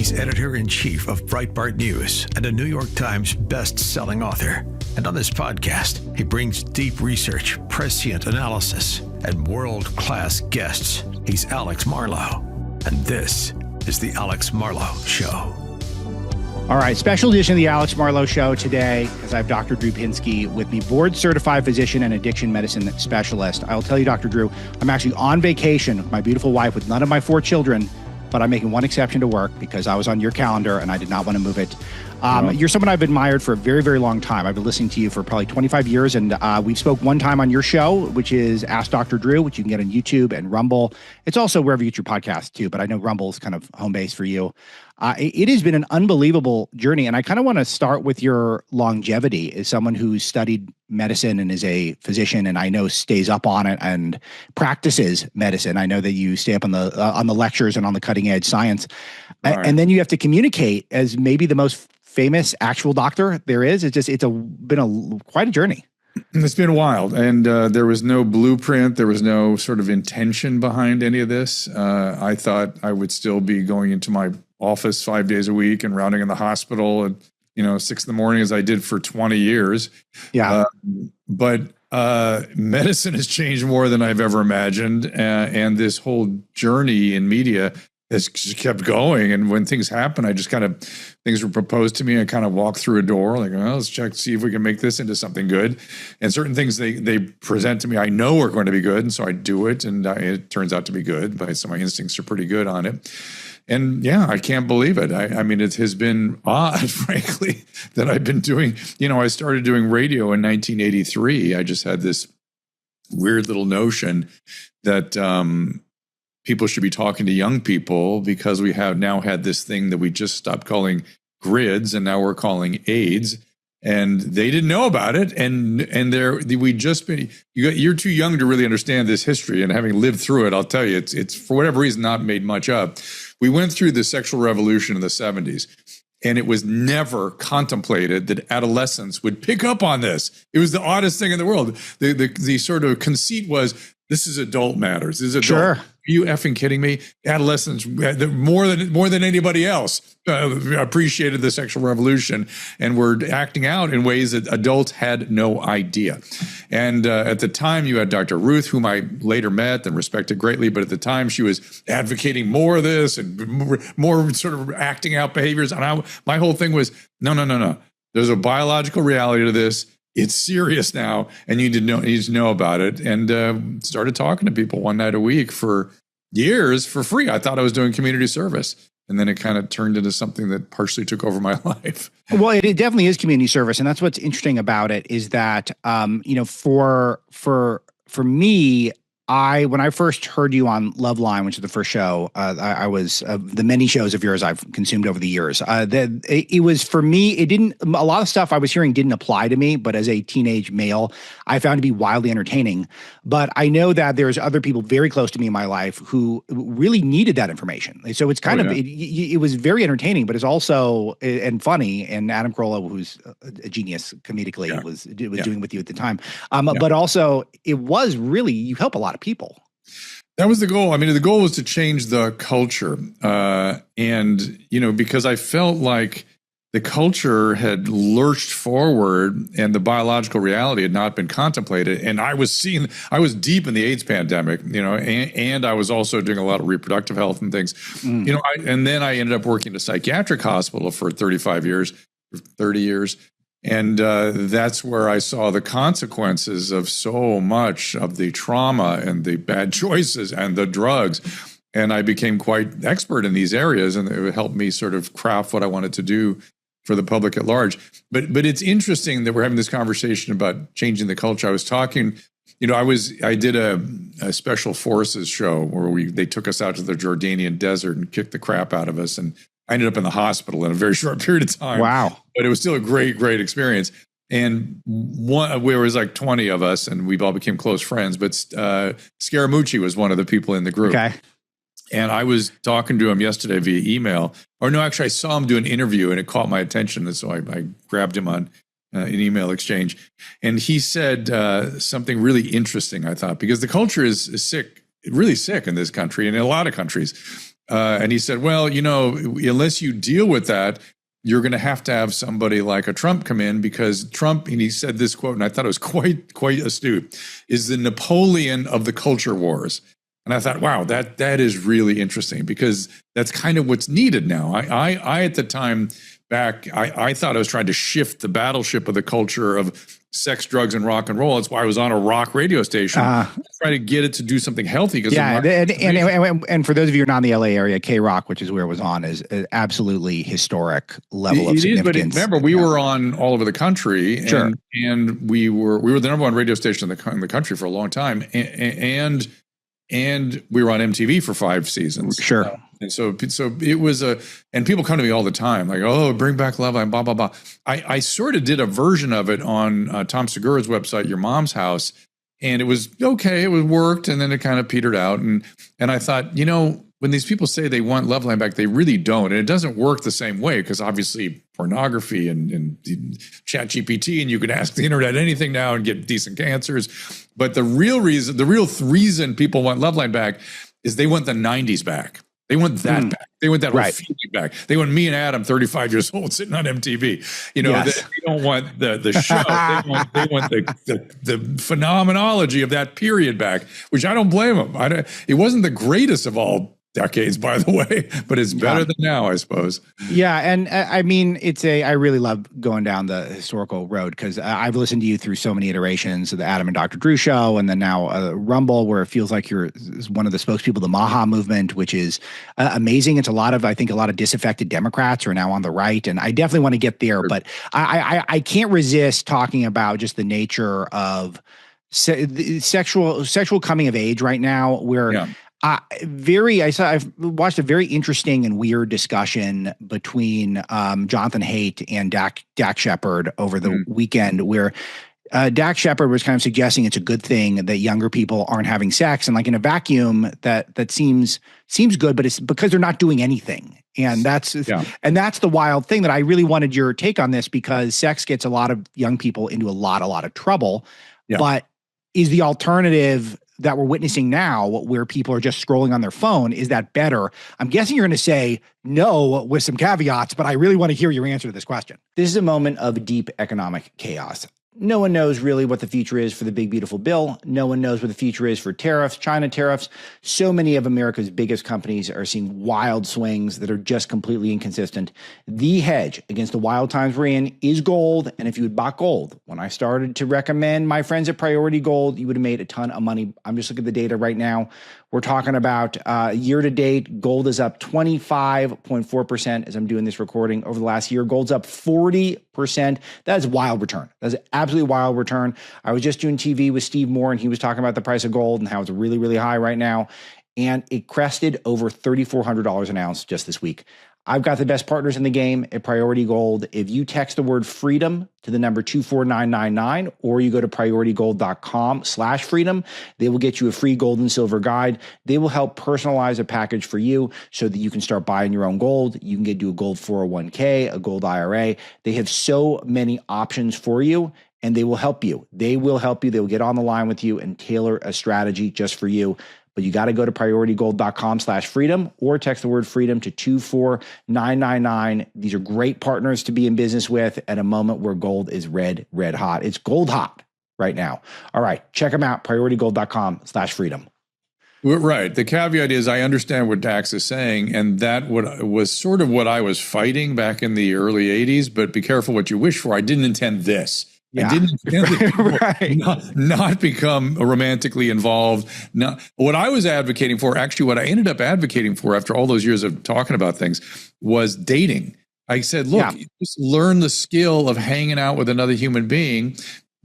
He's editor-in-chief of Breitbart News and a New York Times best-selling author. And on this podcast, he brings deep research, prescient analysis, and world-class guests. He's Alex Marlow, and this is The Alex Marlow Show. All right, special edition of The Alex Marlow Show today, as I have Dr. Drew Pinsky with me, board-certified physician and addiction medicine specialist. I'll tell you, Dr. Drew, I'm actually on vacation with my beautiful wife with none of my 4 children, but I'm making one exception to work because I was on your calendar and I did not want to move it. You're someone I've admired for a very, very long time. I've been listening to you for probably 25 years, and we've spoke one time on your show, which is Ask Dr. Drew, which you can get on YouTube and Rumble. It's also wherever you get your podcast too, but I know Rumble's kind of home base for you. It has been an unbelievable journey, and I kind of want to start with your longevity as someone who's studied medicine and is a physician, and I know stays up on it and practices medicine. I know that you stay up on the lectures and on the cutting edge science, right. And then you have to communicate as maybe the most famous actual doctor there is. It's been quite a journey. It's been wild, and there was no blueprint. There was no sort of intention behind any of this. I thought I would still be going into my office 5 days a week and rounding in the hospital at 6 a.m. as I did for 20 years. Yeah. But medicine has changed more than I've ever imagined, and this whole journey in media has just kept going. And when things happen, things were proposed to me. I kind of walk through a door like, well, let's check, see if we can make this into something good. And certain things they present to me, I know are going to be good. And so I do it, and it turns out to be good. So my instincts are pretty good on it. And yeah, I can't believe it. I mean, it has been odd, frankly, that I've been doing, I started doing radio in 1983. I just had this weird little notion that, people should be talking to young people because we have now had this thing that we just stopped calling grids and now we're calling AIDS, and they didn't know about it. You're too young to really understand this history, and having lived through it, I'll tell you, it's for whatever reason not made much of. We went through the sexual revolution in the 70s. And it was never contemplated that adolescents would pick up on this. It was the oddest thing in the world. The sort of conceit was, this is adult matters. This is adult. Sure. Are you effing kidding me? Adolescents, more than anybody else, appreciated the sexual revolution and were acting out in ways that adults had no idea. And at the time, you had Dr. Ruth, whom I later met and respected greatly. But at the time, she was advocating more of this and more sort of acting out behaviors. And my whole thing was, no. There's a biological reality to this. It's serious now, and you need to know about it. And started talking to people one night a week for years for free. I thought I was doing community service, and then it kind of turned into something that partially took over my life. Well, it definitely is community service, and that's what's interesting about it is that for me, when I first heard you on Loveline, which is the first show, I was the many shows of yours I've consumed over the years. It was, for me, a lot of stuff I was hearing didn't apply to me, but as a teenage male, I found to be wildly entertaining. But I know that there's other people very close to me in my life who really needed that information. So it's kind of, it was very entertaining, but it's also, and funny. And Adam Carolla, who's a genius comedically, was doing with you at the time. But also it was really, you help a lot of people. That was the goal. I mean, the goal was to change the culture. Because I felt like the culture had lurched forward and the biological reality had not been contemplated. And I was deep in the AIDS pandemic, and I was also doing a lot of reproductive health and things, and then I ended up working at a psychiatric hospital for 30 years. And that's where I saw the consequences of so much of the trauma and the bad choices and the drugs. And I became quite expert in these areas, and it helped me sort of craft what I wanted to do for the public at large. But it's interesting that we're having this conversation about changing the culture. I was talking, I did a special forces show where they took us out to the Jordanian desert and kicked the crap out of us. And I ended up in the hospital in a very short period of time. Wow. But it was still a great, great experience. And there was like 20 of us, and we all became close friends. But Scaramucci was one of the people in the group. Okay. And I was talking to him yesterday via email. Or no, actually, I saw him do an interview, and it caught my attention. And so I grabbed him on an email exchange. And he said something really interesting, I thought, because the culture is sick, really sick in this country and in a lot of countries. And he said, well, unless you deal with that, you're going to have somebody like a Trump come in, because Trump, and he said this quote, and I thought it was quite astute, is the Napoleon of the culture wars. And I thought, wow, that is really interesting, because that's kind of what's needed now. I at the time back, I thought I was trying to shift the battleship of the culture of sex, drugs, and rock and roll. That's why I was on a rock radio station, try to get it to do something healthy. And for those of you who are not in the LA area, K-Rock, which is where it was on, is an absolutely historic level of significance. But remember, we were on all over the country, sure. and we were the number one radio station in the country for a long time, and we were on MTV for 5 seasons. Sure. And so it was and people come to me all the time, like, oh, bring back Loveline, blah, blah, blah. I sort of did a version of it on Tom Segura's website, Your Mom's House. And it was okay. It worked. And then it kind of petered out. And I thought, when these people say they want Loveline back, they really don't. And it doesn't work the same way, because obviously pornography and ChatGPT, and you can ask the internet anything now and get decent answers. But the real reason people want Loveline back is they want the 90s back. They want that back. They want that whole feeling back. They want me and Adam, 35 years old, sitting on MTV. They don't want the show. They want the phenomenology of that period back, which I don't blame them. It wasn't the greatest of all decades, by the way, but it's better than now, I suppose. Yeah. And I mean, I really love going down the historical road, because I've listened to you through so many iterations of the Adam and Dr. Drew show, and then now Rumble, where it feels like you're one of the spokespeople of the MAHA movement, which is amazing. It's I think a lot of disaffected Democrats are now on the right, and I definitely want to get there, but I can't resist talking about just the nature of sexual coming of age right now, where I've watched a very interesting and weird discussion between Jonathan Haidt and Dak Shepard over the weekend, where Dak Shepard was kind of suggesting it's a good thing that younger people aren't having sex, and like in a vacuum that seems good, but it's because they're not doing anything. And that's the wild thing that I really wanted your take on this, because sex gets a lot of young people into a lot of trouble. Yeah. But is the alternative that we're witnessing now, where people are just scrolling on their phone, is that better? I'm guessing you're going to say no with some caveats, but I really want to hear your answer to this question. This is a moment of deep economic chaos. No one knows really what the future is for the big, beautiful bill. No one knows what the future is for tariffs, China tariffs. So many of America's biggest companies are seeing wild swings that are just completely inconsistent. The hedge against the wild times we're in is gold. And if you had bought gold when I started to recommend my friends at Priority Gold, you would have made a ton of money. I'm just looking at the data right now. We're talking about year to date, gold is up 25.4% as I'm doing this recording. Over the last year, gold's up 40%. That is a wild return. That's an absolutely wild return. I was just doing TV with Steve Moore, and he was talking about the price of gold and how it's really, really high right now. And it crested over $3,400 an ounce just this week. I've got the best partners in the game at Priority Gold. If you text the word freedom to the number 24999, or you go to prioritygold.com/freedom, they will get you a free gold and silver guide. They will help personalize a package for you so that you can start buying your own gold. You can do a gold 401k, a gold IRA. They have so many options for you, and they will help you. They will get on the line with you and tailor a strategy just for you. But you got to go to prioritygold.com/freedom, or text the word freedom to 24999. These are great partners to be in business with at a moment where gold is red hot. It's gold hot right now. All right, check them out, prioritygold.com/freedom. Right. The caveat is I understand what Dax is saying, and that was sort of what I was fighting back in the early 80s, but be careful what you wish for. I didn't intend this. Yeah. I didn't not become romantically involved. What I was advocating for, actually what I ended up advocating for after all those years of talking about things, was dating. I said, look, just learn the skill of hanging out with another human being,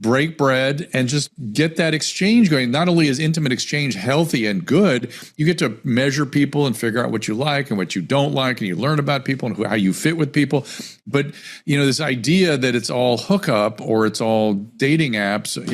break bread, and just get that exchange going. Not only is intimate exchange healthy and good, you get to measure people and figure out what you like and what you don't like, and you learn about people and how you fit with people. But, this idea that it's all hookup or it's all dating apps, or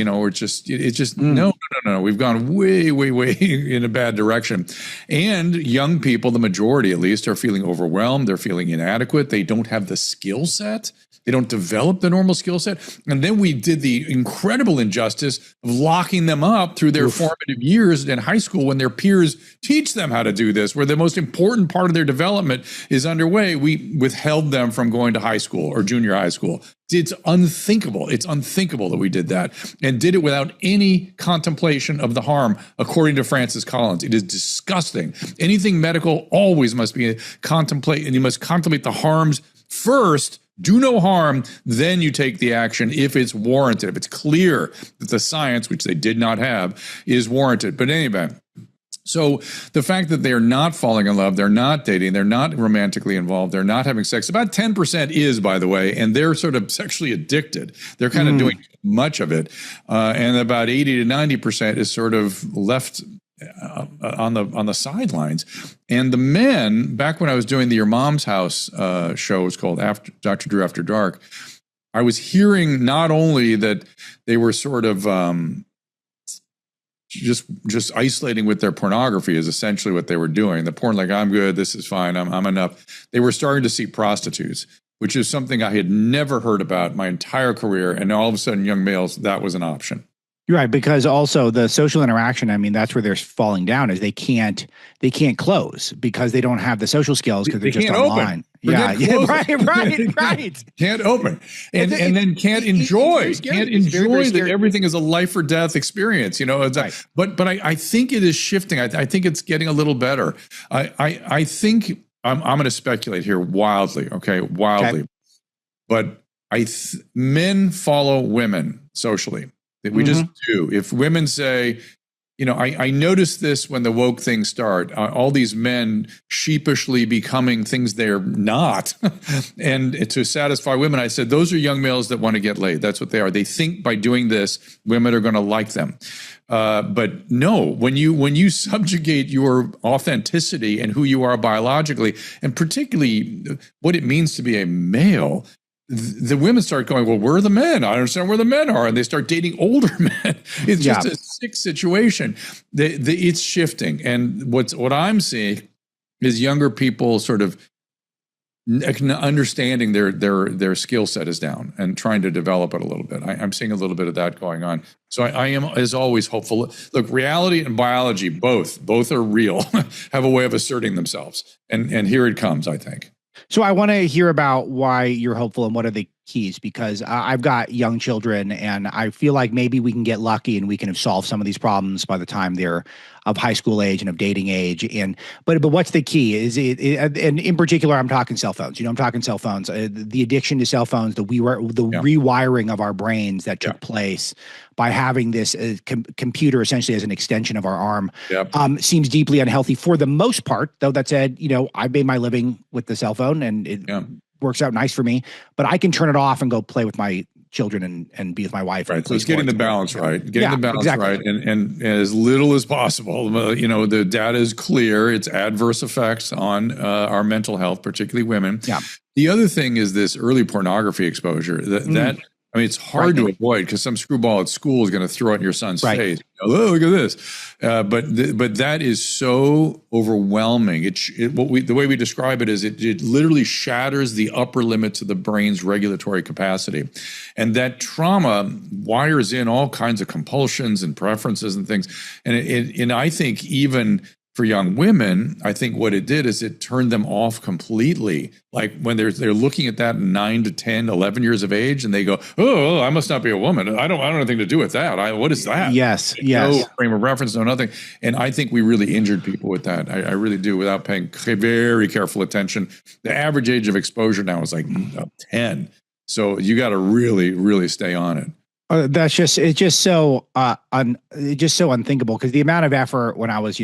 no. We've gone way, way, way in a bad direction. And young people, the majority at least, are feeling overwhelmed. They're feeling inadequate. They don't have the skill set They don't develop the normal skill set. And then we did the incredible injustice of locking them up through their formative years in high school when their peers teach them how to do this, where the most important part of their development is underway. We withheld them from going to high school or junior high school. It's unthinkable. It's unthinkable that we did that and did it without any contemplation of the harm, according to Francis Collins. It is disgusting. Anything medical always must be and you must contemplate the harms first. Do no harm, then you take the action if it's warranted, if it's clear that the science, which they did not have, is warranted. But anyway, so the fact that they're not falling in love, they're not dating, they're not romantically involved, they're not having sex. About 10% is, by the way, and they're sort of sexually addicted. They're kind of doing much of it. And about 80 to 90% is sort of left on the sidelines. And the men, back when I was doing the Your Mom's House show, it was called Dr. Drew After Dark, I was hearing not only that they were sort of just isolating with their pornography is essentially what they were doing. The porn, like, I'm good, this is fine, I'm enough. They were starting to see prostitutes, which is something I had never heard about my entire career. And all of a sudden, young males, that was an option. You're right, because also the social interaction, I mean, that's where they're falling down, is they can't close because they don't have the social skills because they're just online. Yeah, right. Can't open. And then can't enjoy that everything is a life or death experience, you know. Right. But I think it is shifting. I think it's getting a little better. I think I'm going to speculate here wildly, wildly. Okay. But men follow women socially. We just do. If women say, you know, I noticed this when the woke things start, all these men sheepishly becoming things they're not. And to satisfy women, I said, those are young males that want to get laid. That's what they are. They think by doing this, women are going to like them. But no, when you subjugate your authenticity and who you are biologically, and particularly what it means to be a male, the women start going, well, where are the men? I don't understand where the men are. And they start dating older men. It's just a sick situation. It's shifting. And what I'm seeing is younger people sort of understanding their skill set is down and trying to develop it a little bit. I'm seeing a little bit of that going on. So I am, as always, hopeful. Look, reality and biology, both are real, have a way of asserting themselves. And here it comes, I think. So I want to hear about why you're hopeful and what are the keys, because I've got young children and I feel like maybe we can get lucky and we can have solved some of these problems by the time they're of high school age and of dating age. But what's the key? Is it, and in particular, I'm talking cell phones. You know, I'm talking cell phones. The addiction to cell phones, the rewiring of our brains that took place by having this computer essentially as an extension of our arm seems deeply unhealthy for the most part. Though that said, you know, I made my living with the cell phone and it works out nice for me, but I can turn it off and go play with my children and be with my wife. Right. So it's getting the balance right. Getting the balance right. And as little as possible. You know, the data is clear. It's adverse effects on our mental health, particularly women. Yeah. The other thing is this early pornography exposure. That I mean, it's hard to avoid because some screwball at school is going to throw it in your son's face. Oh, look at this! But that is so overwhelming. The way we describe it is it literally shatters the upper limits of the brain's regulatory capacity, and that trauma wires in all kinds of compulsions and preferences and things. And I think even for young women, I think what it did is it turned them off completely. Like when they're looking at that 9 to 10, 11 years of age, and they go, "Oh, I must not be a woman. I don't have anything to do with that. What is that?" Yes. No frame of reference, no nothing. And I think we really injured people with that. I really do, without paying very careful attention. The average age of exposure now is like 10. So you got to really, really stay on it. It's just so unthinkable, because the amount of effort when I was,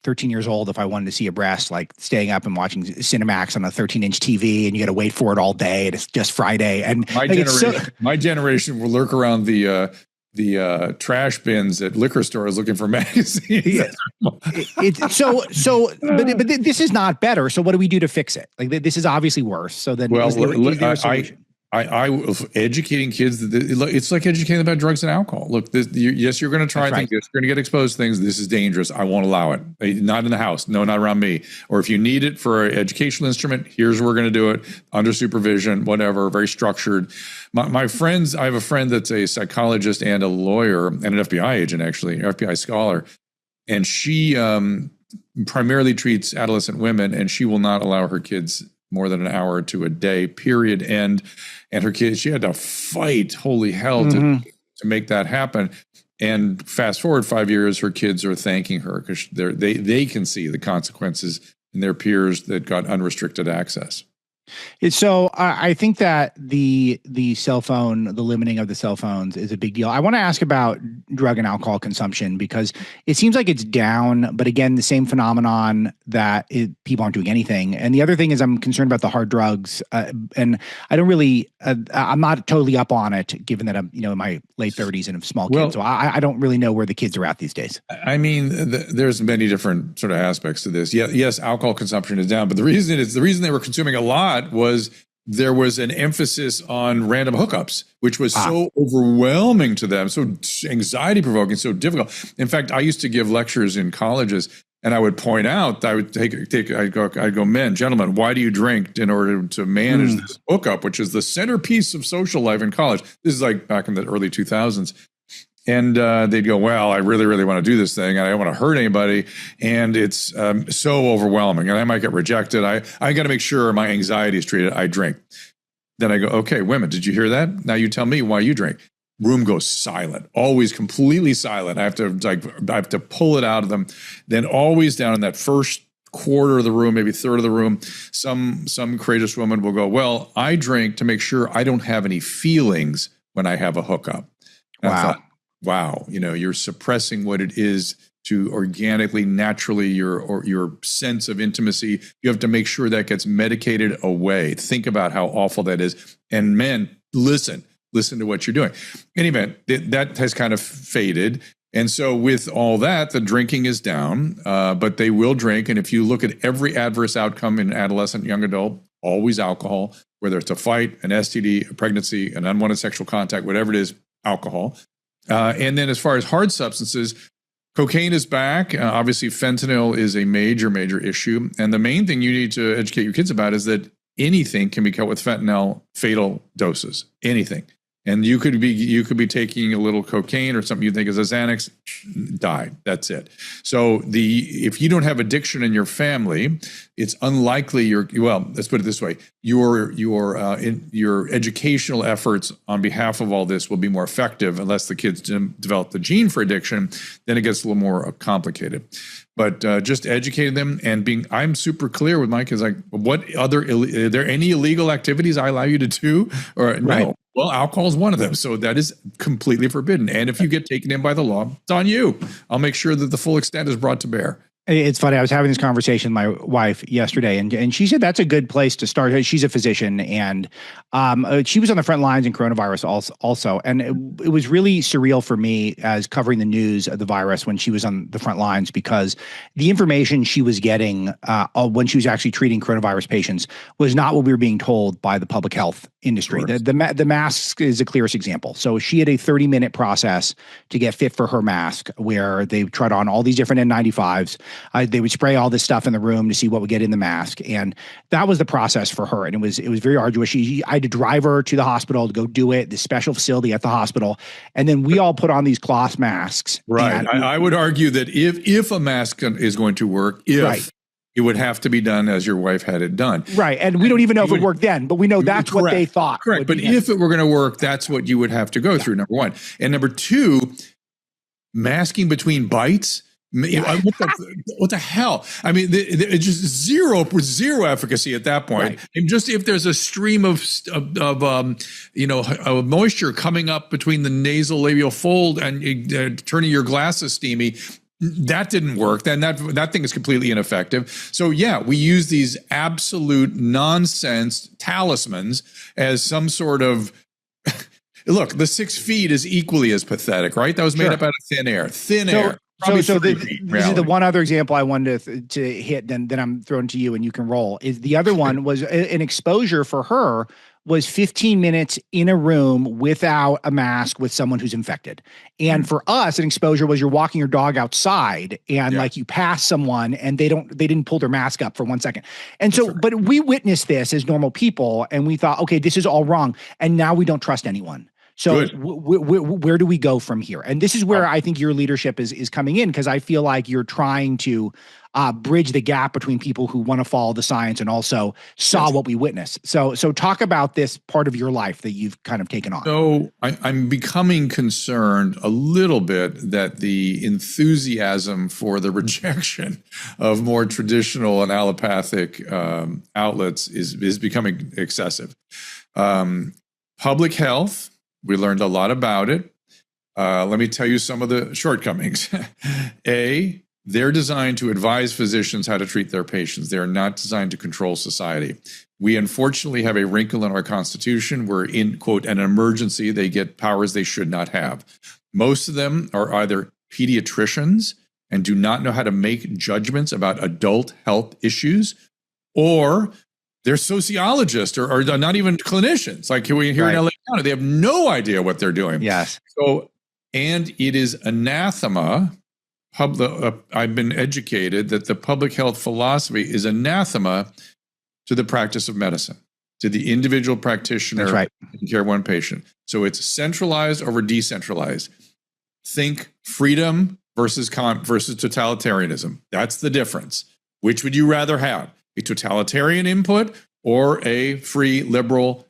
13 years old, if I wanted to see a breast, like staying up and watching Cinemax on a 13-inch TV, and you got to wait for it all day, and it's just Friday. And my generation will lurk around the trash bins at liquor stores looking for magazines. But this is not better. So what do we do to fix it? Like, this is obviously worse. So then, is there a solution? educating kids. It's like educating them about drugs and alcohol. Look, yes, you're going to try things. Yes, you're going to get exposed to things. This is dangerous. I won't allow it. Not in the house. No, not around me. Or if you need it for an educational instrument, here's where we're going to do it under supervision, whatever, very structured. My friends, I have a friend that's a psychologist and a lawyer and an FBI agent, actually, FBI scholar. And she primarily treats adolescent women, and she will not allow her kids more than an hour or two a day, period. And her kids, she had to fight holy hell to make that happen. And fast forward 5 years, her kids are thanking her because they can see the consequences in their peers that got unrestricted access. So I think that the cell phone, the limiting of the cell phones is a big deal. I want to ask about drug and alcohol consumption because it seems like it's down, but again, the same phenomenon that people aren't doing anything. And the other thing is I'm concerned about the hard drugs, and I don't really, I'm not totally up on it, given that I'm in my late 30s and a small kid. So I don't really know where the kids are at these days. I mean, there's many different sort of aspects to this. Yes, alcohol consumption is down, but the reason they were consuming a lot was there was an emphasis on random hookups, which was so overwhelming to them, so anxiety provoking, so difficult. In fact, I used to give lectures in colleges, and I would point out, I'd go, men, gentlemen, why do you drink in order to manage this hookup, which is the centerpiece of social life in college? This is like back in the early 2000s. And they'd go, well, I really, really want to do this thing. And I don't want to hurt anybody. And it's so overwhelming. And I might get rejected. I got to make sure my anxiety is treated. I drink. Then I go, okay, women, did you hear that? Now you tell me why you drink. Room goes silent, always completely silent. I have to pull it out of them. Then always down in that first quarter of the room, maybe third of the room, some courageous woman will go, well, I drink to make sure I don't have any feelings when I have a hookup. Wow, you're suppressing what it is to organically, naturally, your sense of intimacy. You have to make sure that gets medicated away. Think about how awful that is. And men, listen to what you're doing. In any event, that has kind of faded. And so with all that, the drinking is down, but they will drink. And if you look at every adverse outcome in adolescent, young adult, always alcohol, whether it's a fight, an STD, a pregnancy, an unwanted sexual contact, whatever it is, alcohol. And then as far as hard substances, cocaine is back. Obviously, fentanyl is a major, major issue. And the main thing you need to educate your kids about is that anything can be cut with fentanyl, fatal doses, anything. And you could be taking a little cocaine or something you think is a Xanax, die. That's it. So if you don't have addiction in your family, it's unlikely let's put it this way: your educational efforts on behalf of all this will be more effective unless the kids develop the gene for addiction. Then it gets a little more complicated. But just educating them and I'm super clear with my kids, like, are there any illegal activities I allow you to do? Or no. Right. Well, alcohol is one of them. So that is completely forbidden. And if you get taken in by the law, it's on you. I'll make sure that the full extent is brought to bear. It's funny. I was having this conversation with my wife yesterday, and she said that's a good place to start. She's a physician, and she was on the front lines in coronavirus also. And it was really surreal for me as covering the news of the virus when she was on the front lines, because the information she was getting when she was actually treating coronavirus patients was not what we were being told by the public health industry. The mask is the clearest example. So she had a 30-minute process to get fit for her mask, where they tried on all these different N95s. They would spray all this stuff in the room to see what would get in the mask. And that was the process for her. And it was very arduous. I had to drive her to the hospital to go do it, the special facility at the hospital. And then we all put on these cloth masks. Right. I would argue that if a mask is going to work, it would have to be done as your wife had it done. Right. And we don't even know if it worked then, but we know that's what they thought. Correct. But if it were going to work, that's what you would have to go through, number one. And number two, masking between bites. What the hell? I mean, it's just zero efficacy at that point. Right. And just if there's a stream of moisture coming up between the nasal labial fold and turning your glasses steamy, that didn't work. Then that thing is completely ineffective. So yeah, we use these absolute nonsense talismans as some sort of. Look, the 6 feet is equally as pathetic, right? That was made up out of thin air. Air. This is the one other example I wanted to hit, then I'm throwing to you and you can roll. Is the other one was an exposure for her was 15 minutes in a room without a mask with someone who's infected. And for us, an exposure was you're walking your dog outside and like you pass someone and they didn't pull their mask up for 1 second. And so, but we witnessed this as normal people and we thought, okay, this is all wrong. And now we don't trust anyone. So where do we go from here? And this is where I think your leadership is coming in, because I feel like you're trying to bridge the gap between people who want to follow the science and also saw what we witnessed. So talk about this part of your life that you've kind of taken on. So I'm becoming concerned a little bit that the enthusiasm for the rejection of more traditional and allopathic outlets is becoming excessive. Public health, we learned a lot about it. Let me tell you some of the shortcomings. They're designed to advise physicians how to treat their patients. They are not designed to control society. We unfortunately have a wrinkle in our Constitution where in, quote, an emergency, they get powers they should not have. Most of them are either pediatricians and do not know how to make judgments about adult health issues, or they're sociologists or not even clinicians. Like we here in LA County, they have no idea what they're doing. Yes. So, and it is anathema. I've been educated that the public health philosophy is anathema to the practice of medicine, to the individual practitioner taking care of one patient. So it's centralized over decentralized. Think freedom versus totalitarianism. That's the difference. Which would you rather have? A totalitarian input or a free, liberal,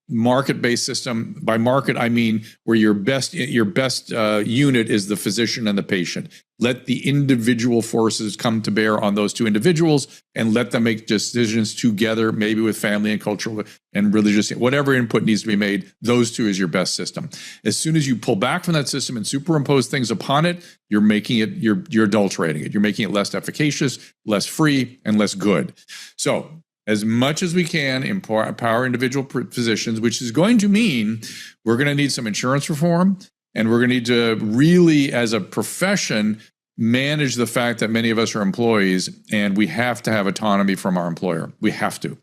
market-based system? By market, I mean where your best unit is the physician and the patient. Let the individual forces come to bear on those two individuals and let them make decisions together, maybe with family and cultural and religious, whatever input needs to be made. Those two is your best system. As soon as you pull back from that system and superimpose things upon it, you're making it, you're adulterating it. You're making it less efficacious, less free, and less good. So as much as we can empower individual physicians, which is going to mean we're going to need some insurance reform, and we're going to need to really, as a profession, manage the fact that many of us are employees and we have to have autonomy from our employer. We have to. So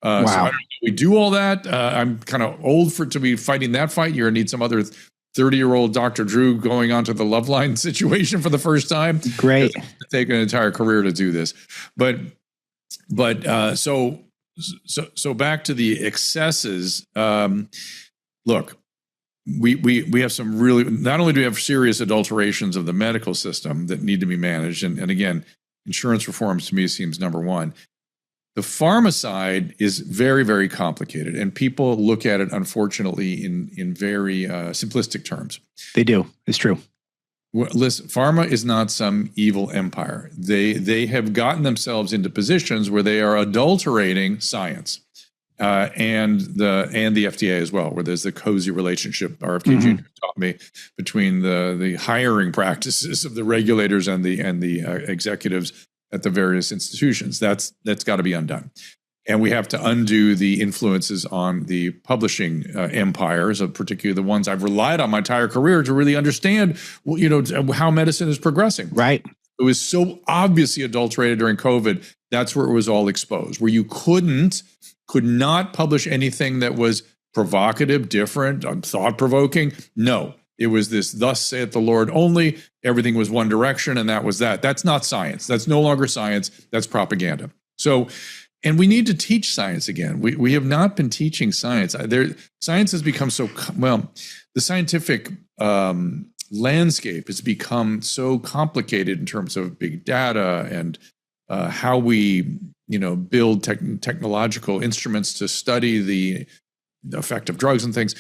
I don't know, we do all that. I'm kind of old to be fighting that fight. You're going to need some other 30-year-old Dr. Drew going onto the Loveline situation for the first time. Great. It's take an entire career to do this. But so back to the excesses. Look, we have some really, not only do we have serious adulterations of the medical system that need to be managed, and again, insurance reforms to me seems number one. The pharma side is very, very complicated, and people look at it, unfortunately, in very simplistic terms. They do. It's true. Well, listen, pharma is not some evil empire. They have gotten themselves into positions where they are adulterating science, and the FDA as well, where there's the cozy relationship RFK Jr. taught me between the hiring practices of the regulators and the executives at the various institutions. That's got to be undone. And we have to undo the influences on the publishing empires, particularly the ones I've relied on my entire career to really understand, how medicine is progressing. Right. It was so obviously adulterated during COVID. That's where it was all exposed, where you could not publish anything that was provocative, different, thought-provoking. No, it was this, thus saith the Lord only. Everything was one direction, and that was that. That's not science. That's no longer science. That's propaganda. So, and we need to teach science again. We have not been teaching science. Science has become the scientific landscape has become so complicated in terms of big data and how we, build technological instruments to study the effect of drugs and things.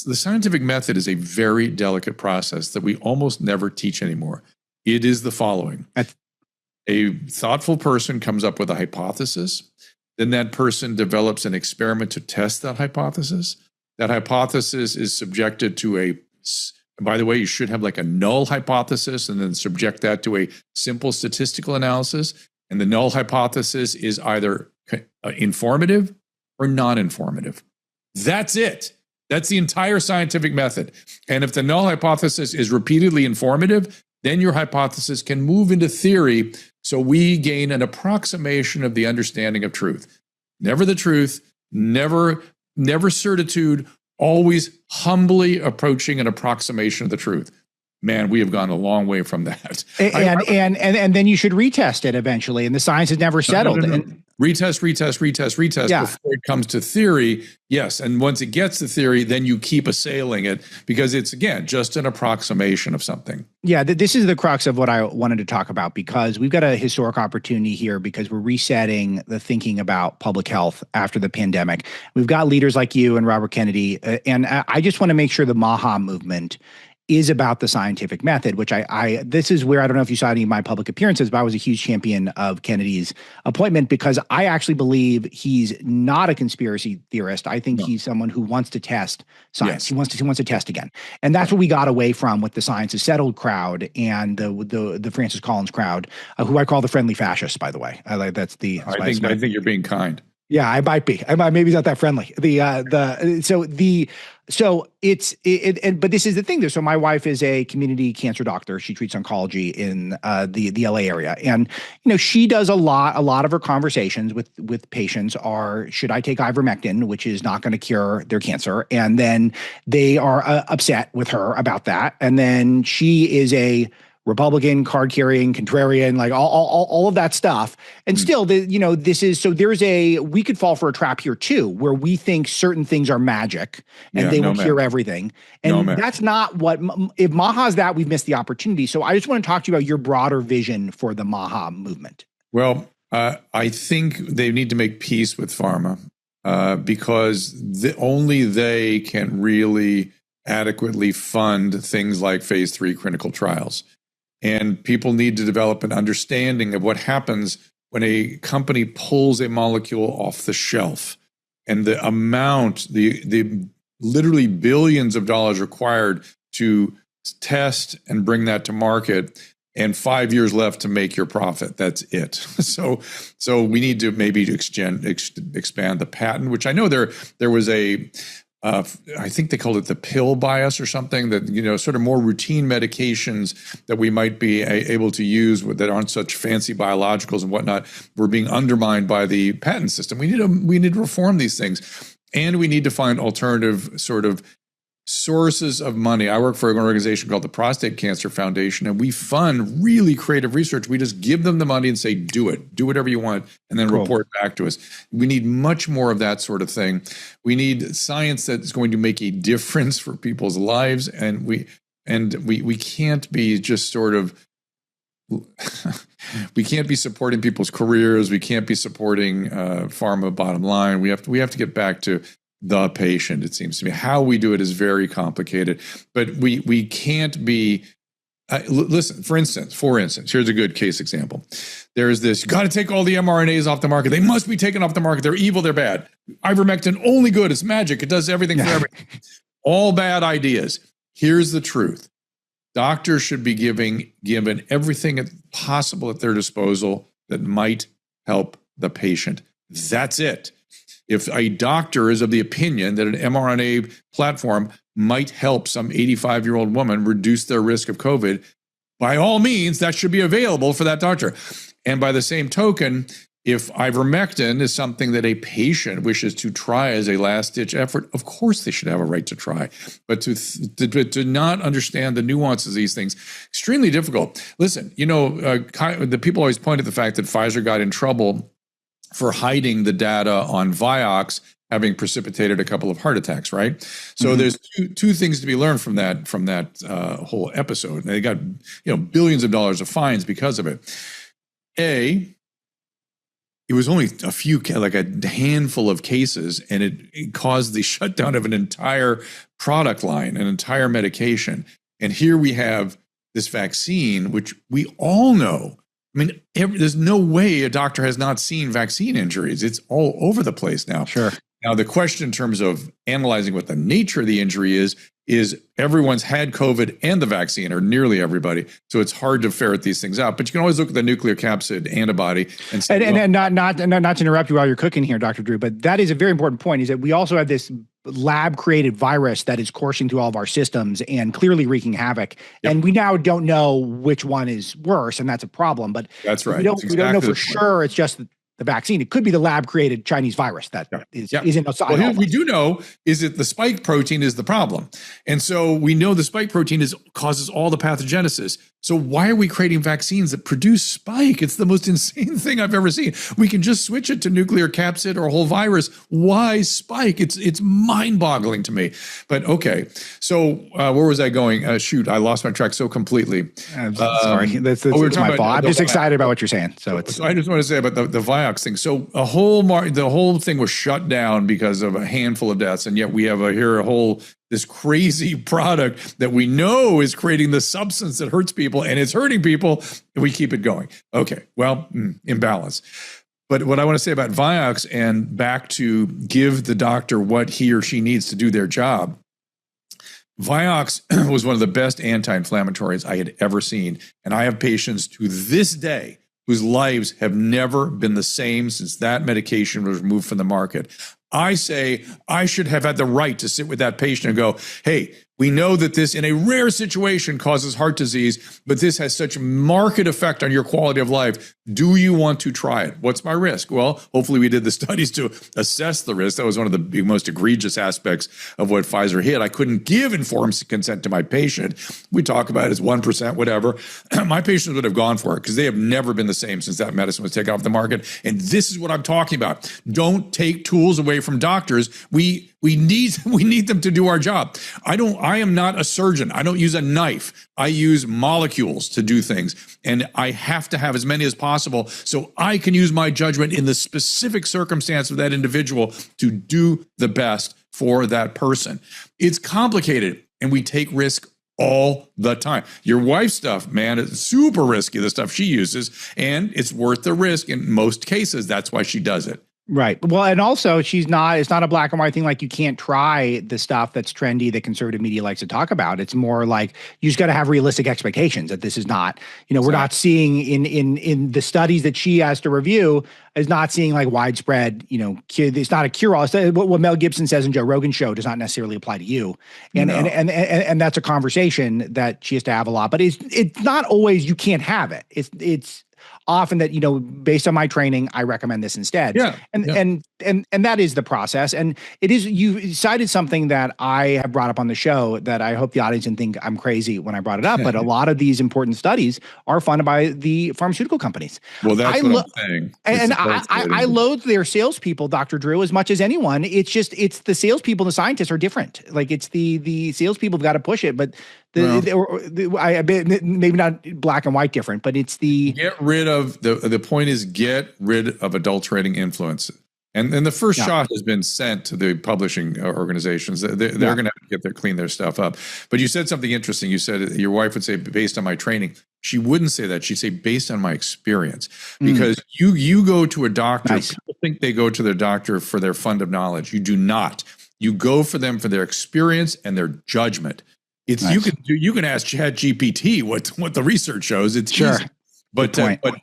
The scientific method is a very delicate process that we almost never teach anymore. It is the following. A thoughtful person comes up with a hypothesis. Then that person develops an experiment to test that hypothesis. That hypothesis is subjected to by the way, you should have like a null hypothesis and then subject that to a simple statistical analysis. And the null hypothesis is either informative or non-informative. That's it. That's the entire scientific method. And if the null hypothesis is repeatedly informative, then your hypothesis can move into theory, so we gain an approximation of the understanding of truth. Never the truth, never certitude, always humbly approaching an approximation of the truth. Man, we have gone a long way from that. And then you should retest it eventually. And the science has never settled. No. And Retest before it comes to theory. Yes. And once it gets to theory, then you keep assailing it because it's, again, just an approximation of something. Yeah, this is the crux of what I wanted to talk about, because we've got a historic opportunity here because we're resetting the thinking about public health after the pandemic. We've got leaders like you and Robert Kennedy. And I just want to make sure the MAHA movement is about the scientific method, which this is where, I don't know if you saw any of my public appearances, but I was a huge champion of Kennedy's appointment because I actually believe he's not a conspiracy theorist. I think he's someone who wants to test science. Yes. He wants to test again. And that's what we got away from with the Science is Settled crowd and the Francis Collins crowd, who I call the friendly fascists, by the way. I think you're being kind. Yeah, I might be. Maybe he's not that friendly. But this is the thing. So my wife is a community cancer doctor. She treats oncology in the LA area, and she does a lot of her conversations with patients are, should I take ivermectin, which is not going to cure their cancer, and then they are upset with her about that, and then she is a Republican, card carrying, contrarian, like all of that stuff. And still, we could fall for a trap here too, where we think certain things are magic and they will cure everything. And that's not what, if MAHA is that, we've missed the opportunity. So I just want to talk to you about your broader vision for the MAHA movement. Well, I think they need to make peace with pharma because only they can really adequately fund things like phase 3 clinical trials. And people need to develop an understanding of what happens when a company pulls a molecule off the shelf and the amount, the literally billions of dollars required to test and bring that to market, and 5 years left to make your profit. That's it. So we need to maybe expand the patent, which I know there was I think they called it the pill bias or something, that, sort of more routine medications that we might be able to use that aren't such fancy biologicals and whatnot were being undermined by the patent system. We need to reform these things, and we need to find alternative sort of sources of money. I work for an organization called the Prostate Cancer Foundation, and we fund really creative research. We just give them the money and say, do whatever you want, and then report back to us. We need much more of that sort of thing. We need science that's going to make a difference for people's lives, and we can't be just sort of we can't be supporting people's careers. We can't be supporting pharma bottom line. We have to get back to the patient. It seems to me how we do it is very complicated, but we can't be. Listen, for instance, here's a good case example. There's this: you got to take all the mRNAs off the market. They must be taken off the market. They're evil. They're bad. Ivermectin only good. It's magic. It does everything for everything. All bad ideas. Here's the truth: doctors should be given everything possible at their disposal that might help the patient. That's it. If a doctor is of the opinion that an mRNA platform might help some 85-year-old woman reduce their risk of COVID, by all means, that should be available for that doctor. And by the same token, if ivermectin is something that a patient wishes to try as a last-ditch effort, of course they should have a right to try. But to not understand the nuances of these things, extremely difficult. Listen, the people always point at the fact that Pfizer got in trouble for hiding the data on Vioxx having precipitated a couple of heart attacks, right? So there's two things to be learned from that whole episode. They got billions of dollars of fines because of it. It was only a handful of cases, and it caused the shutdown of an entire product line, an entire medication. And here we have this vaccine, which we all know. I mean, there's no way a doctor has not seen vaccine injuries. It's all over the place now. Sure. Now, the question in terms of analyzing what the nature of the injury is everyone's had COVID and the vaccine, or nearly everybody. So it's hard to ferret these things out. But you can always look at the nuclear capsid antibody and say, and not to interrupt you while you're cooking here, Dr. Drew, but that is a very important point, is that we also have this lab-created virus that is coursing through all of our systems and clearly wreaking havoc. Yep. And we now don't know which one is worse, and that's a problem. But that's right. We don't know for sure. It's just the vaccine. It could be the lab created Chinese virus that isn't a Well, what we do know is that the spike protein is the problem. And so we know the spike protein causes all the pathogenesis. So why are we creating vaccines that produce spike? It's the most insane thing I've ever seen. We can just switch it to nuclear capsid or a whole virus. Why spike? It's mind-boggling to me. But okay, so where was I going? Shoot, I lost my track so completely. I'm sorry, that's my fault. I'm just excited about what you're saying. So I just want to say about the Vioxx thing. So the whole thing was shut down because of a handful of deaths, and yet we have this crazy product that we know is creating the substance that hurts people, and it's hurting people, and we keep it going. Okay, well, imbalance. But what I want to say about Vioxx, and back to give the doctor what he or she needs to do their job, Vioxx was one of the best anti-inflammatories I had ever seen. And I have patients to this day whose lives have never been the same since that medication was removed from the market. I say I should have had the right to sit with that patient and go, hey, we know that this in a rare situation causes heart disease, but this has such a marked effect on your quality of life. Do you want to try it? What's my risk? Well, hopefully we did the studies to assess the risk. That was one of the most egregious aspects of what Pfizer hit. I couldn't give informed consent to my patient. We talk about it as 1%, whatever. My patients would have gone for it because they have never been the same since that medicine was taken off the market. And this is what I'm talking about. Don't take tools away from doctors. We need them to do our job. I am not a surgeon. I don't use a knife. I use molecules to do things. And I have to have as many as possible so I can use my judgment in the specific circumstance of that individual to do the best for that person. It's complicated, and we take risk all the time. Your wife's stuff, man, it's super risky, the stuff she uses, and it's worth the risk in most cases. That's why she does it. Right. Well, and also it's not a black and white thing. Like, you can't try the stuff that's trendy that conservative media likes to talk about. It's more like you just got to have realistic expectations that this is not, we're not seeing in the studies that she has to review is not seeing like widespread, it's not a cure-all. What Mel Gibson says in Joe Rogan's show does not necessarily apply to you. And that's a conversation that she has to have a lot, but it's not always, you can't have it. It's often that, based on my training, I recommend this instead. And that is the process. And it is, you cited something that I have brought up on the show that I hope the audience didn't think I'm crazy when I brought it up, but a lot of these important studies are funded by the pharmaceutical companies. Well, that's what I'm saying. And I loathe their salespeople, Dr. Drew, as much as anyone. It's the salespeople and the scientists are different. Like, it's the salespeople have got to push it, but maybe not black and white different, but it's get rid of the point is get rid of adulterating influence. And the first shot has been sent to the publishing organizations. They're going to have to clean their stuff up. But you said something interesting. You said your wife would say, based on my training. She wouldn't say that. She'd say, based on my experience. Because you go to a doctor. Nice. People think they go to their doctor for their fund of knowledge. You do not. You go for them for their experience and their judgment. It's nice. You can ask ChatGPT what the research shows. It's easy. But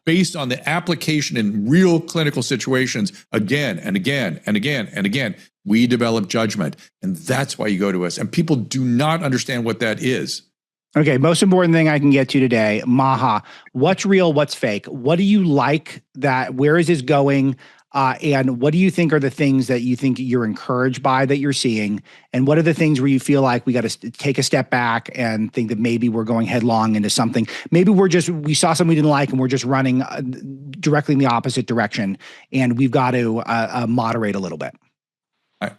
based on the application in real clinical situations, again and again and again and again, we develop judgment. And that's why you go to us. And people do not understand what that is. Okay, most important thing I can get to today, MAHA. What's real? What's fake? What do you like? Where is this going? And what do you think are the things that you think you're encouraged by that you're seeing? And what are the things where you feel like we got to take a step back and think that maybe we're going headlong into something? Maybe we saw something we didn't like and we're just running directly in the opposite direction, and we've got to moderate a little bit.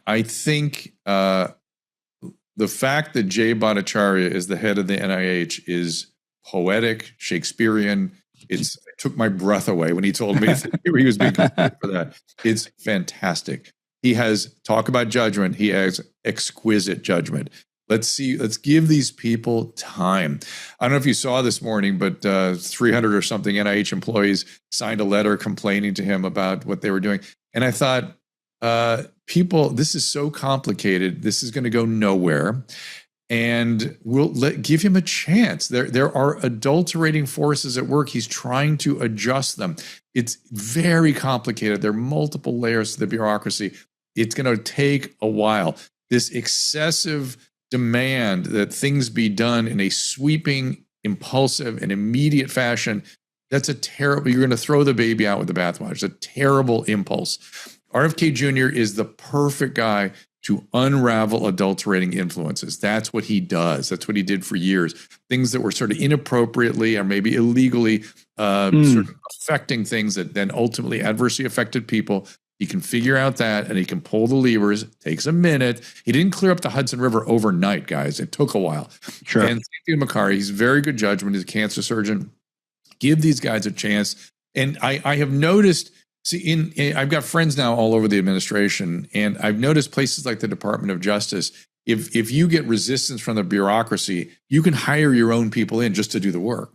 I think the fact that Jay Bhattacharya is the head of the NIH is poetic, Shakespearean. It took my breath away when he told me he was being considered for that. It's fantastic. He has talk about judgment. He has exquisite judgment. Let's give these people time. I don't know if you saw this morning, but 300 or something NIH employees signed a letter complaining to him about what they were doing. And I thought, people, this is so complicated. This is going to go nowhere. And we'll give him a chance. There are adulterating forces at work. He's trying to adjust them. It's very complicated. There are multiple layers to the bureaucracy. It's going to take a while. This excessive demand that things be done in a sweeping, impulsive, and immediate fashion That's a terrible, you're going to throw the baby out with the bathwater. It's a terrible impulse. RFK Jr. is the perfect guy to unravel adulterating influences. That's what he does. That's what he did for years. Things that were sort of inappropriately or maybe illegally sort of affecting things that then ultimately adversely affected people. He can figure out that, and he can pull the levers. It takes a minute. He didn't clear up the Hudson River overnight, guys. It took a while. Sure. And Cynthia Makari, he's very good judgment. He's a cancer surgeon. Give these guys a chance. And I have noticed, I've got friends now all over the administration, and I've noticed places like the Department of Justice, if you get resistance from the bureaucracy, you can hire your own people in just to do the work.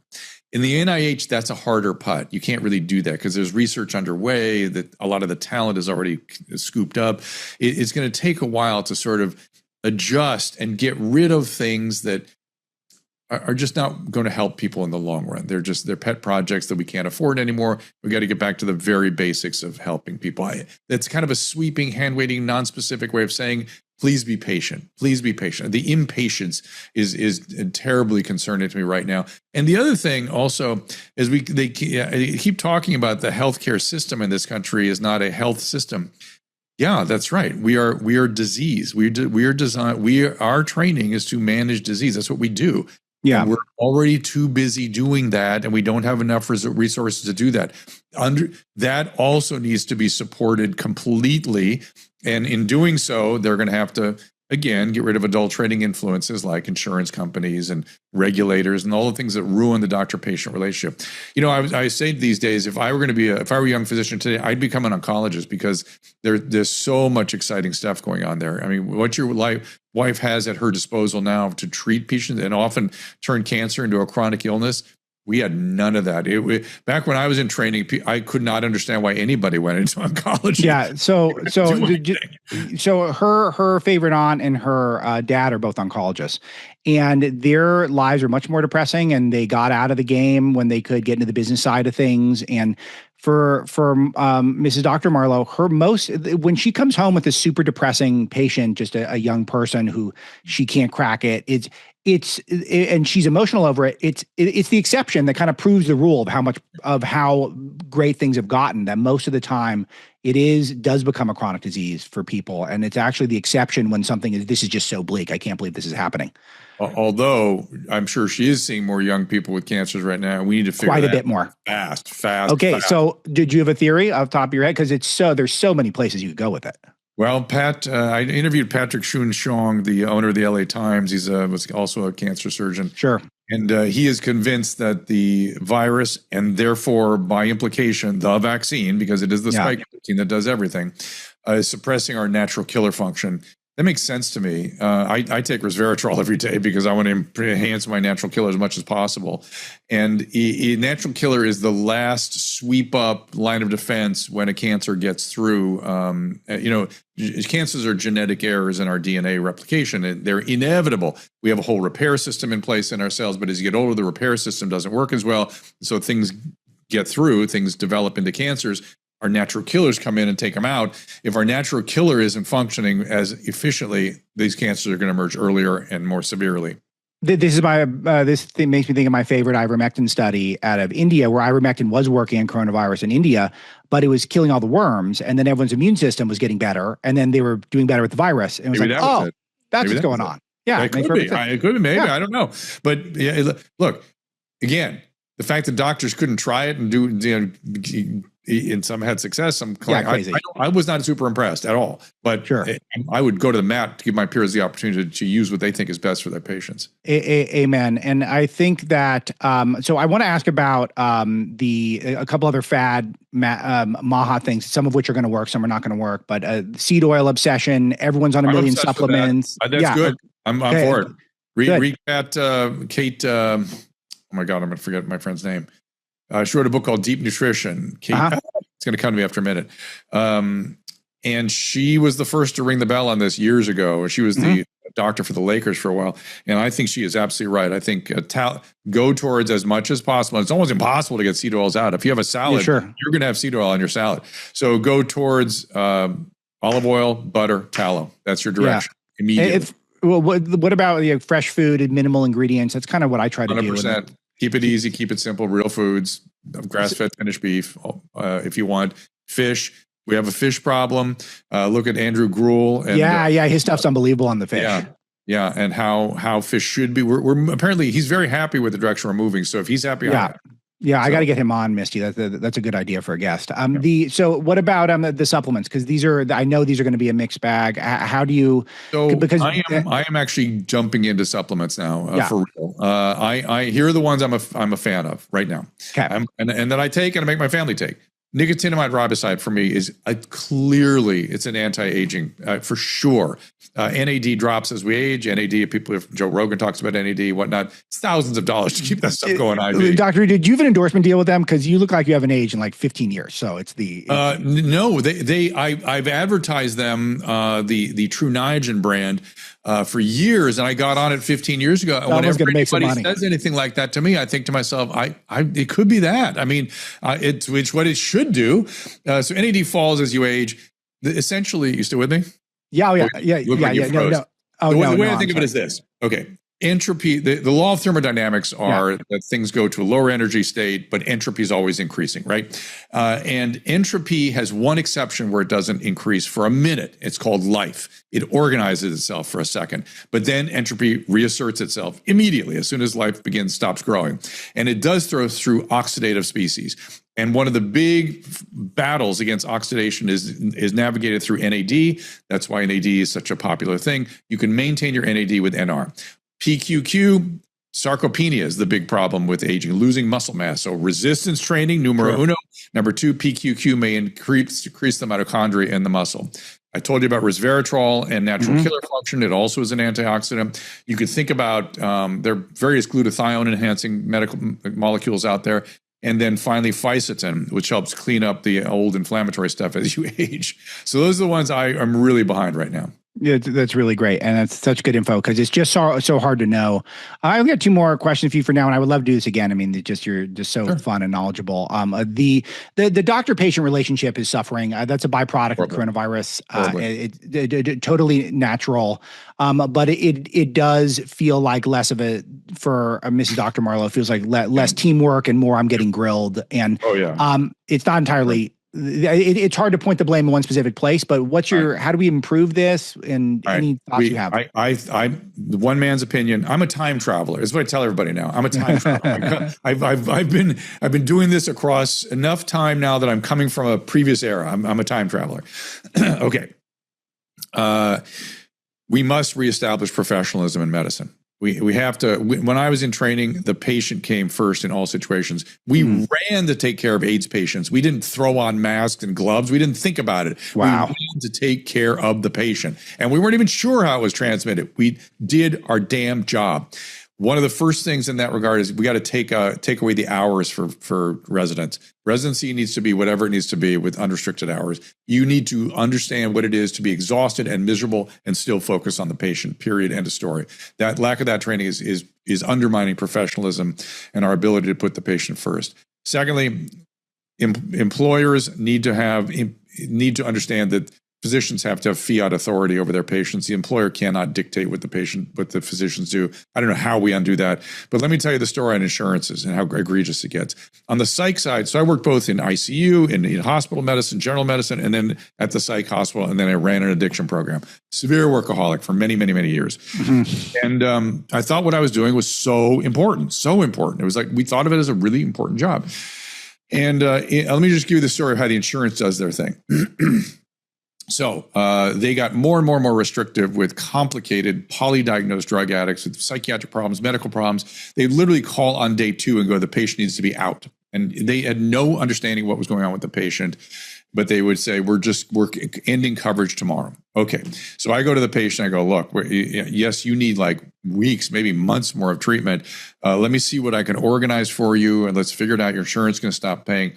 In the NIH, that's a harder putt. You can't really do that because there's research underway that a lot of the talent is already scooped up. It's going to take a while to sort of adjust and get rid of things that are just not going to help people in the long run. They're pet projects that we can't afford anymore. We got to get back to the very basics of helping people. That's kind of a sweeping, hand-waving, non-specific way of saying, please be patient. Please be patient. The impatience is terribly concerning to me right now. And the other thing also is they keep talking about the healthcare system in this country is not a health system. Yeah, that's right. We are disease. We are designed. Our training is to manage disease. That's what we do. Yeah, and we're already too busy doing that, and we don't have enough resources to do that. That also needs to be supported completely, and in doing so, they're going to have to, again, get rid of adulterating influences like insurance companies and regulators and all the things that ruin the doctor-patient relationship. You know, I say these days, if I were a young physician today, I'd become an oncologist because there's so much exciting stuff going on there. I mean, what your wife has at her disposal now to treat patients and often turn cancer into a chronic illness. We had none of that. Back when I was in training, I could not understand why anybody went into oncology. Yeah. So her favorite aunt and her dad are both oncologists, and their lives are much more depressing. And they got out of the game when they could get into the business side of things. And for Mrs. Dr. Marlow, when she comes home with a super depressing patient, just a young person who she can't crack it, and she's emotional over it. It's the exception that kind of proves the rule of how great things have gotten, that most of the time does become a chronic disease for people. And it's actually the exception when this is just so bleak. I can't believe this is happening. Although I'm sure she is seeing more young people with cancers right now. We need to figure quite a bit more fast. Okay. So did you have a theory off the top of your head? Because there's so many places you could go with it. Well, I interviewed Patrick Shun-Shong, the owner of the LA Times. He's was also a cancer surgeon. Sure. And he is convinced that the virus, and therefore by implication, the vaccine, because it is the spike protein that does everything, is suppressing our natural killer function. That makes sense to me. I take resveratrol every day because I want to enhance my natural killer as much as possible. And a natural killer is the last sweep up line of defense when a cancer gets through. Cancers are genetic errors in our DNA replication, and they're inevitable. We have a whole repair system in place in our cells, but as you get older, the repair system doesn't work as well. So things get through, things develop into cancers. Our natural killers come in and take them out. If our natural killer isn't functioning as efficiently, these cancers are going to emerge earlier and more severely. This thing makes me think of my favorite ivermectin study out of India, where ivermectin was working on coronavirus in India, but it was killing all the worms, and then everyone's immune system was getting better, and then they were doing better with the virus. And it was that's what's going on. Yeah, it could be. It could be. Maybe I don't know, but look again. The fact that doctors couldn't try it and and some had success, some crazy. I was not super impressed at all. But sure. I would go to the mat to give my peers the opportunity to use what they think is best for their patients. Amen. And I think that so I want to ask about a couple other fad MAHA things, some of which are going to work, some are not going to work. But seed oil obsession, everyone's on a million supplements. That's good. I'm for it. Read that Kate. Oh my God, I'm going to forget my friend's name. She wrote a book called Deep Nutrition. Kate, it's going to come to me after a minute. And she was the first to ring the bell on this years ago. She was the doctor for the Lakers for a while. And I think she is absolutely right. I think go towards as much as possible. It's almost impossible to get seed oils out. If you have a salad, you're going to have seed oil on your salad. So go towards olive oil, butter, tallow. That's your direction immediately. Well, what about fresh food and minimal ingredients? That's kind of what I try to 100%. do. Keep it easy, keep it simple, real foods. grass-fed finished beef, if you want. Fish. We have a fish problem. Look at Andrew Gruel. And, his stuff's unbelievable on the fish. Yeah, and how fish should be. We're apparently he's very happy with the direction we're moving. So if he's happy, I got to get him on, Misty. That's a good idea for a guest. So what about the supplements? Because I know these are going to be a mixed bag. How do you? So because I am actually jumping into supplements now for real. Here are the ones I'm a fan of right now. Okay, and that I take and I make my family take. Nicotinamide riboside for me is clearly it's an anti-aging for sure. NAD drops as we age. NAD, Joe Rogan talks about NAD, whatnot. It's thousands of dollars to keep that stuff going. Doctor, did you have an endorsement deal with them? Because you look like you haven't aged in like 15 years. So it's no. I've advertised them the True Niagen brand for years, and I got on it 15 years ago. Whenever anybody says anything like that to me, I think to myself, it could be that. I mean, it's what it should do. So NAD falls as you age. Essentially, you still with me? Yeah. No. The way I think of it is this. Okay. Entropy, the law of thermodynamics are that things go to a lower energy state, but entropy is always increasing, right? And entropy has one exception where it doesn't increase for a minute. It's called life. It organizes itself for a second, but then entropy reasserts itself immediately as soon as life stops growing. And it does through oxidative species. And one of the big battles against oxidation is navigated through NAD. That's why NAD is such a popular thing. You can maintain your NAD with NR. PQQ, sarcopenia is the big problem with aging, losing muscle mass. So resistance training, numero uno. Number two, PQQ may decrease the mitochondria in the muscle. I told you about resveratrol and natural killer function. It also is an antioxidant. You could think about there are various glutathione-enhancing medical molecules out there. And then finally, fisetin, which helps clean up the old inflammatory stuff as you age. So those are the ones I'm really behind right now. Yeah, that's really great. And that's such good info because it's just so hard to know. I've got two more questions for you for now, and I would love to do this again. I mean, you're just so fun and knowledgeable. The doctor-patient relationship is suffering. That's a byproduct of coronavirus. It totally natural. But it does feel like less of for Mrs. Dr. Marlow, it feels like less teamwork and more I'm getting grilled. And it's not entirely... It's hard to point the blame in one specific place, but how do we improve this? And any thoughts you have? The one man's opinion. I'm a time traveler. That's what I tell everybody now. I'm a time traveler. I've been doing this across enough time now that I'm coming from a previous era. I'm a time traveler. Okay. We must reestablish professionalism in medicine. We have to. When I was in training, the patient came first in all situations. We ran to take care of AIDS patients. We didn't throw on masks and gloves. We didn't think about it. Wow. We ran to take care of the patient. And we weren't even sure how it was transmitted. We did our damn job. One of the first things in that regard is we got to take away the hours for residents. Residency needs to be whatever it needs to be with unrestricted hours. You need to understand what it is to be exhausted and miserable and still focus on the patient, period, end of story. That lack of that training is undermining professionalism and our ability to put the patient first. Secondly, employers need to understand that physicians have to have fiat authority over their patients. The employer cannot dictate what the physicians do. I don't know how we undo that, but let me tell you the story on insurances and how egregious it gets. On the psych side, so I worked both in ICU, in hospital medicine, general medicine, and then at the psych hospital, and then I ran an addiction program. Severe workaholic for many, many, many years. And I thought what I was doing was so important. It was like we thought of it as a really important job. And let me just give you the story of how the insurance does their thing. So they got more and more restrictive with complicated polydiagnosed drug addicts with psychiatric problems, medical problems. They literally call on day 2 and go, the patient needs to be out. And they had no understanding what was going on with the patient, but they would say, we're ending coverage tomorrow. Okay. So I go to the patient, I go, look, yes, you need like weeks, maybe months more of treatment. Let me see what I can organize for you. And let's figure it out. Your insurance is going to stop paying,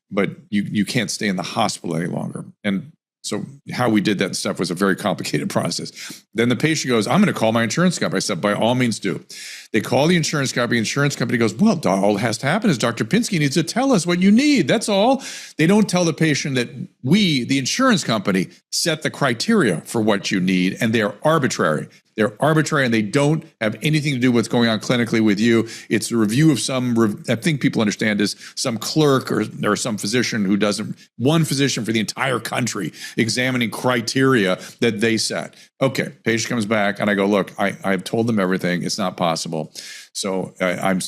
but you can't stay in the hospital any longer. And so how we did that stuff was a very complicated process. Then the patient goes, I'm going to call my insurance company. I said, by all means do. They call the insurance company. Insurance company goes, well, all that has to happen is Dr. Pinsky needs to tell us what you need. That's all. They don't tell the patient that we, the insurance company, set the criteria for what you need, and they are arbitrary. They're arbitrary, and they don't have anything to do with what's going on clinically with you. It's a review of I think people understand is some clerk or some physician who doesn't, one physician for the entire country examining criteria that they set. Okay, patient comes back and I go, look, I've told them everything. It's not possible. So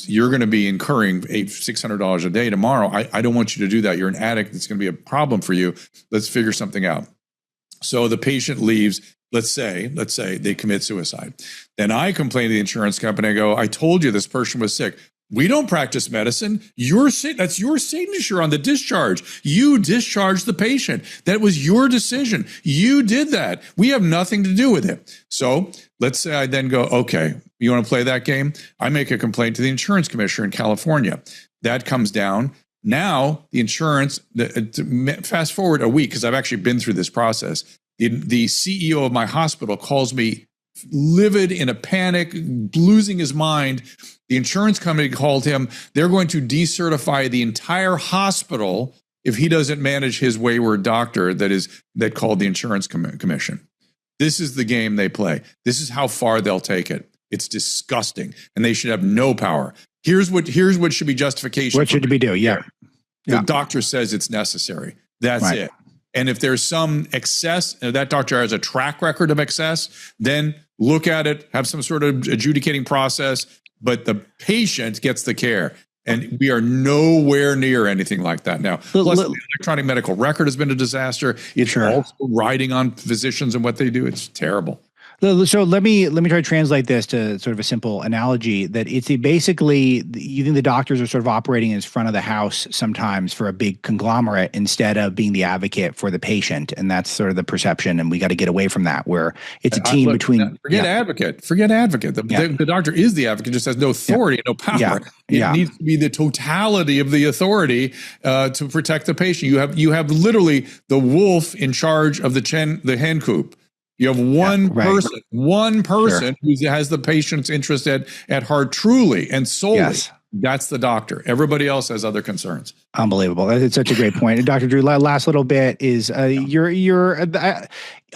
you're going to be incurring $600 a day tomorrow. I don't want you to do that. You're an addict. It's going to be a problem for you. Let's figure something out. So the patient leaves. Let's say they commit suicide. Then I complain to the insurance company. I go, I told you this person was sick. We don't practice medicine. That's your signature on the discharge. You discharged the patient. That was your decision. You did that. We have nothing to do with it. So let's say I then go, okay, you want to play that game? I make a complaint to the insurance commissioner in California. That comes down. Now the insurance, fast forward a week, because I've actually been through this process. The CEO of my hospital calls me livid, in a panic, losing his mind. The insurance company called him. They're going to decertify the entire hospital if he doesn't manage his wayward doctor that called the insurance commission. This is the game they play. This is how far they'll take it. It's disgusting, and they should have no power. Here's what should be justification. What should we do? Yeah. The doctor says it's necessary. That's right. It. And if there's some excess, that doctor has a track record of excess, then look at it, have some sort of adjudicating process, but the patient gets the care. And we are nowhere near anything like that now. Plus, the electronic medical record has been a disaster. It's also riding on physicians and what they do. It's terrible. So let me try to translate this to sort of a simple analogy, that it's basically, you think the doctors are sort of operating as front of the house sometimes for a big conglomerate instead of being the advocate for the patient. And that's sort of the perception. And we got to get away from that, where it's a team between. Forget advocate. The doctor is the advocate, just has no authority, no power. It needs to be the totality of the authority to protect the patient. You have literally the wolf in charge of the hen coop. You have one person who has the patient's interest at heart truly and solely. Yes. That's the doctor. Everybody else has other concerns. Unbelievable. That's such a great point. And Dr. Drew, last little bit is a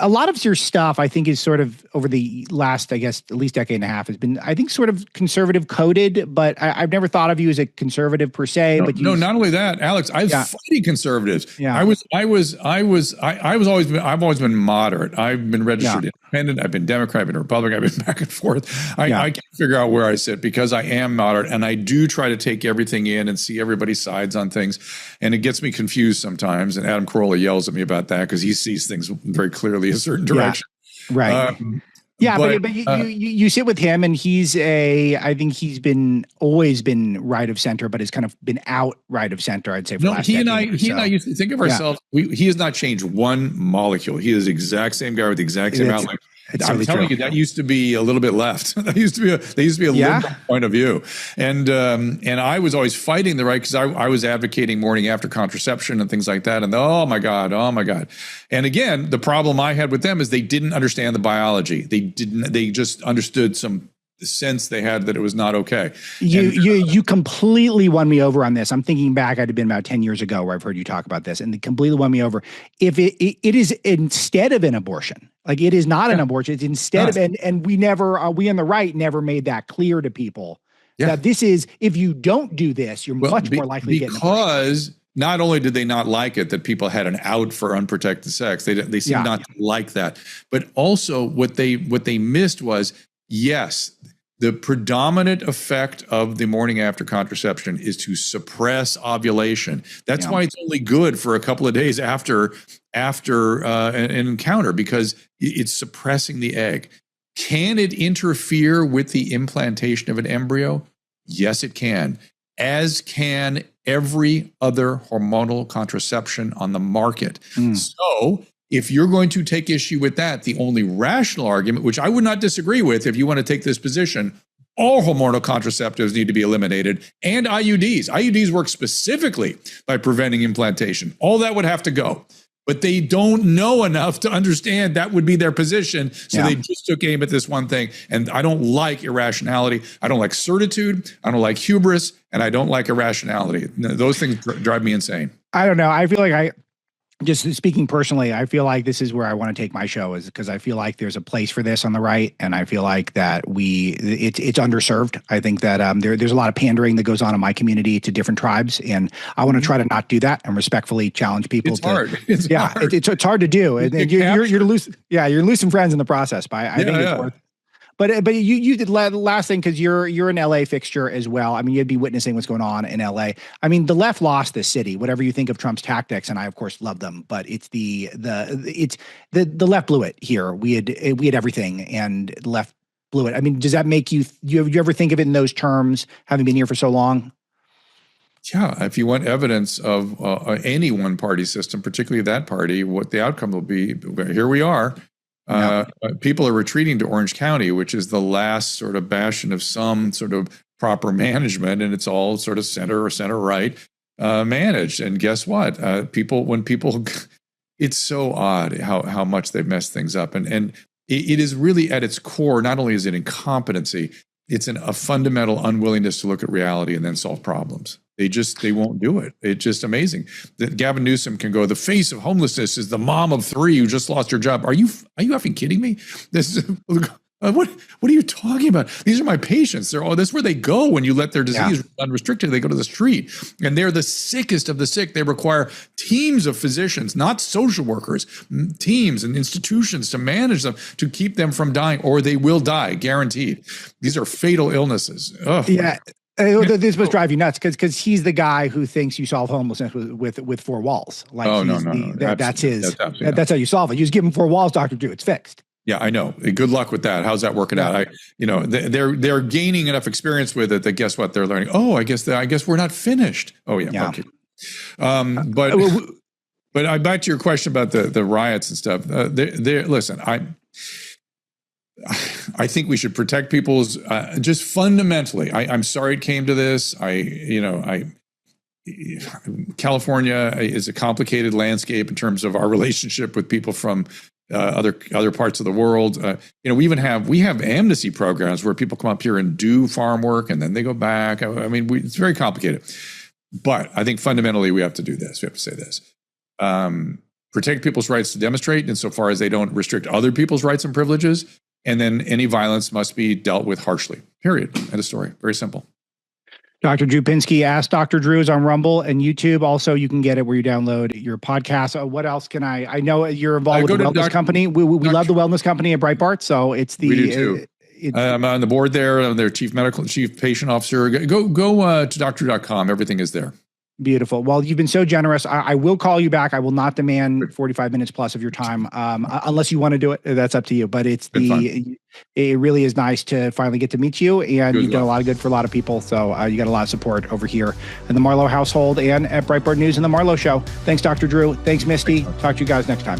lot of your stuff, I think, is sort of over the last, I guess, at least decade and a half has been, I think, sort of conservative coded, but I've never thought of you as a conservative per se. Not only that, Alex, I was fighting conservatives. Yeah. I've always been moderate. I've been registered independent. I've been Democrat. I've been Republican. I've been back and forth. I can't figure out where I sit because I am moderate, and I do try to take everything in and see everybody's sides on things. And it gets me confused sometimes. And Adam Carolla yells at me about that because he sees things very clearly a certain direction. Right. But you sit with him, and I think he's always been right of center, but has kind of been out right of center, I'd say. He and I used to think of ourselves. He has not changed one molecule. He is the exact same guy with the exact same outlook. I'm telling you, that used to be a little bit left. There used to be a liberal point of view, and I was always fighting the right, because I was advocating morning after contraception and things like that. And oh my God. And again, the problem I had with them is they didn't understand the biology. They just understood some sense they had that it was not okay. You completely won me over on this. I'm thinking back, I'd have been about 10 years ago where I've heard you talk about this, and they completely won me over. If it is instead of an abortion, like it is not an abortion, it's instead of, and we on the right never made that clear to people that this is, if you don't do this, you're much more likely to get an abortion. Because not only did they not like it that people had an out for unprotected sex, they seemed not to like that, but also what they missed was, yes, the predominant effect of the morning after contraception is to suppress ovulation. That's why it's only good for a couple of days after an encounter, because it's suppressing the egg. Can it interfere with the implantation of an embryo? Yes, it can, as can every other hormonal contraception on the market. So if you're going to take issue with that, the only rational argument, which I would not disagree with if you want to take this position, all hormonal contraceptives need to be eliminated, and IUDs. IUDs work specifically by preventing implantation. All that would have to go. But they don't know enough to understand that would be their position. So they just took aim at this one thing. And I don't like irrationality. I don't like certitude. I don't like hubris. And I don't like irrationality. Those things drive me insane. I don't know. I feel like just speaking personally, I feel like this is where I want to take my show, is because I feel like there's a place for this on the right, and I feel like that it's underserved. I think that there's a lot of pandering that goes on in my community to different tribes, and I want to try to not do that and respectfully challenge people. It's hard. It's hard. It's hard to do, and you're losing friends in the process. But I think it's worth. But you did last thing, because you're an LA fixture as well. I mean, you'd be witnessing what's going on in LA. I mean, the left lost this city. Whatever you think of Trump's tactics, and I of course love them, but it's the left blew it here. We had everything, and the left blew it. I mean, does that make you ever think of it in those terms, having been here for so long? Yeah, if you want evidence of any one party system, particularly that party, what the outcome will be, here we are. People are retreating to Orange County, which is the last sort of bastion of some sort of proper management, and it's all sort of center or center right managed. And guess what? It's so odd how much they've messed things up, and it is really at its core. Not only is it incompetency, it's a fundamental unwillingness to look at reality and then solve problems. They won't do it. It's just amazing that Gavin Newsom can go, the face of homelessness is the mom of 3 who just lost her job. Are you effing kidding me? This is, what are you talking about? These are my patients. That's where they go when you let their disease unrestricted. They go to the street, and they're the sickest of the sick. They require teams of physicians, not social workers, teams and institutions to manage them, to keep them from dying, or they will die, guaranteed. These are fatal illnesses. Ugh. Yeah. This must drive you nuts, because he's the guy who thinks you solve homelessness with 4 walls. Like, no. That's how you solve it. You just give him 4 walls, Dr. Drew. It's fixed. Yeah, I know. Good luck with that. How's that working out? They're gaining enough experience with it that, guess what? They're learning. Oh, I guess we're not finished. Oh yeah. Okay. But back to your question about the riots and stuff. Listen, I think we should protect people's, just fundamentally. I'm sorry it came to this. California is a complicated landscape in terms of our relationship with people from other parts of the world. We have amnesty programs where people come up here and do farm work and then they go back. I mean, it's very complicated. But I think fundamentally we have to do this. We have to say this. Protect people's rights to demonstrate insofar as they don't restrict other people's rights and privileges. And then any violence must be dealt with harshly. Period. End of story. Very simple. Dr. Drew Pinsky. Ask Dr. Drew is on Rumble and YouTube. Also, you can get it where you download your podcast. What else can I know you're involved with the wellness company. We love the wellness company at Breitbart. So it's the... We do too. I'm on the board there. I'm their chief patient officer. Go to drdrew.com. Everything is there. Beautiful. Well, you've been so generous. I will call you back. I will not demand 45 minutes plus of your time, unless you want to do it. That's up to you. But it really is nice to finally get to meet you, and you've done a lot of good for a lot of people. So you got a lot of support over here in the Marlow household and at Breitbart News and the Marlow Show. Thanks, Dr. Drew. Thanks, Misty. Talk to you guys next time.